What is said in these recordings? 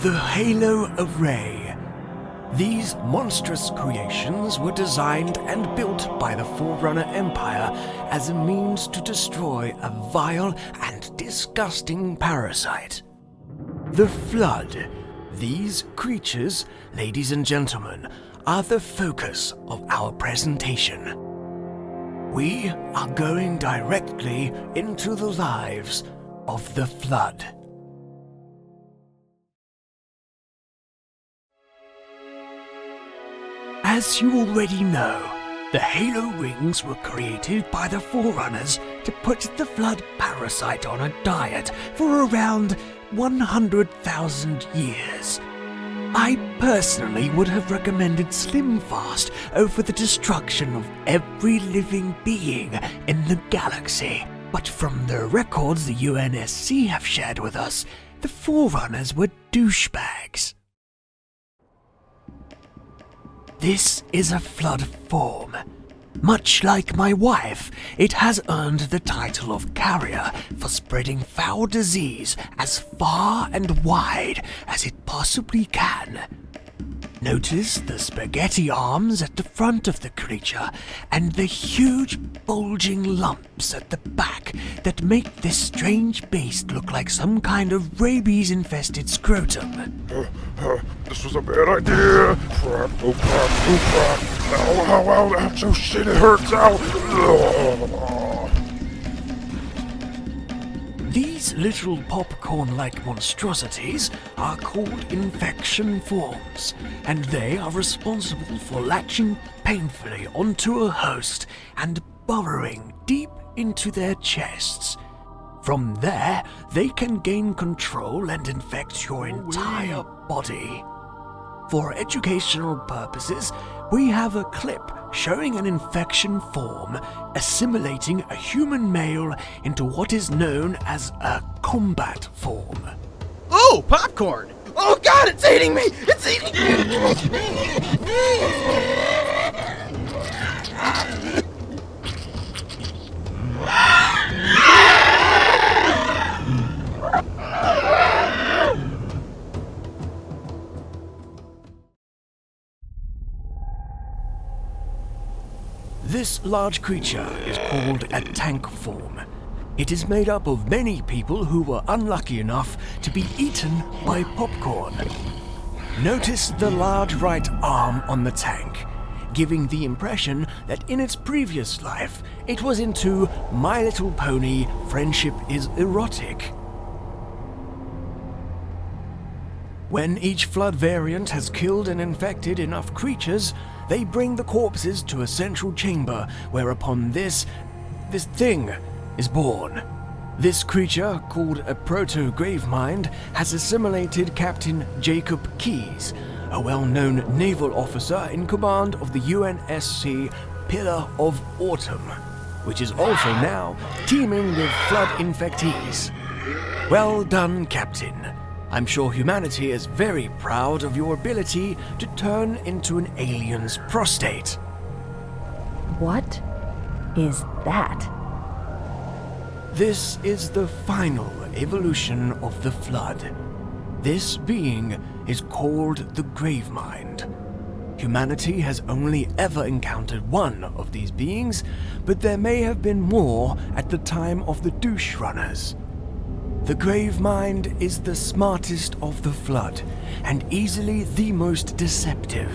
The Halo Array. These monstrous creations were designed and built by the Forerunner Empire as a means to destroy a vile and disgusting parasite. The Flood. These creatures, ladies and gentlemen, are the focus of our presentation. We are going directly into the lives of the Flood. As you already know, the Halo Rings were created by the Forerunners to put the Flood parasite on a diet for around 100,000 years. I personally would have recommended Slim Fast over the destruction of every living being in the galaxy. But from the records the UNSC have shared with us, the Forerunners were douchebags. This is a Flood form. Much like my wife, it has earned the title of carrier for spreading foul disease as far and wide as it possibly can. Notice the spaghetti arms at the front of the creature and the huge bulging lumps at the back that make this strange beast look like some kind of rabies-infested scrotum. This was a bad idea. Crap, oh crap, oh crap. Ow, ow, ow, ouch, oh shit, it hurts, ow. These little popcorn-like monstrosities are called infection forms, and they are responsible for latching painfully onto a host and burrowing deep into their chests. From there, they can gain control and infect your entire body. For educational purposes, we have a clip showing an infection form assimilating a human male into what is known as a combat form. Oh, popcorn! Oh god, it's eating me! It's eating me! This large creature is called a tank form. It is made up of many people who were unlucky enough to be eaten by popcorn. Notice the large right arm on the tank, giving the impression that in its previous life it was into My Little Pony, Friendship is Erotic. When each Flood variant has killed and infected enough creatures, they bring the corpses to a central chamber, whereupon this thing is born. This creature, called a Proto Gravemind, has assimilated Captain Jacob Keyes, a well-known naval officer in command of the UNSC Pillar of Autumn, which is also now teeming with Flood infectees. Well done, Captain. I'm sure humanity is very proud of your ability to turn into an alien's prostate. What is that? This is the final evolution of the Flood. This being is called the Gravemind. Humanity has only ever encountered one of these beings, but there may have been more at the time of the Douche Runners. The Gravemind is the smartest of the Flood, and easily the most deceptive.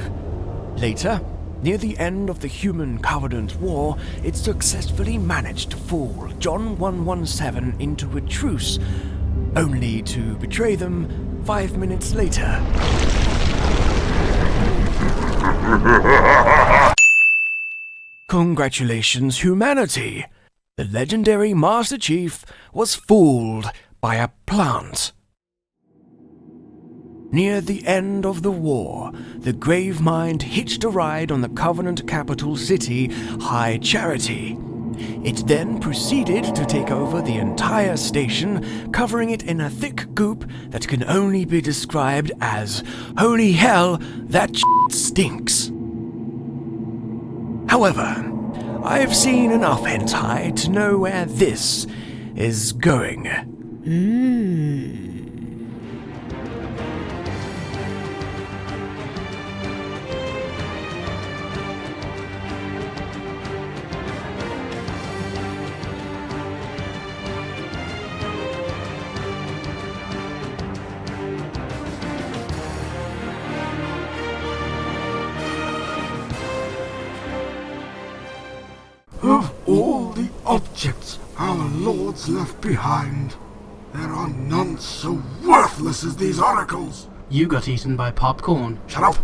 Later, near the end of the Human Covenant War, it successfully managed to fool John 117 into a truce, only to betray them 5 minutes later. Congratulations, humanity! The legendary Master Chief was fooled by a plant. Near the end of the war, the Gravemind hitched a ride on the Covenant capital city, High Charity. It then proceeded to take over the entire station, covering it in a thick goop that can only be described as, "Holy hell, that stinks." However, I've seen enough hentai to know where this is going. Of all the objects our lords left behind, there are none so worthless as these oracles. You got eaten by popcorn. Shut up!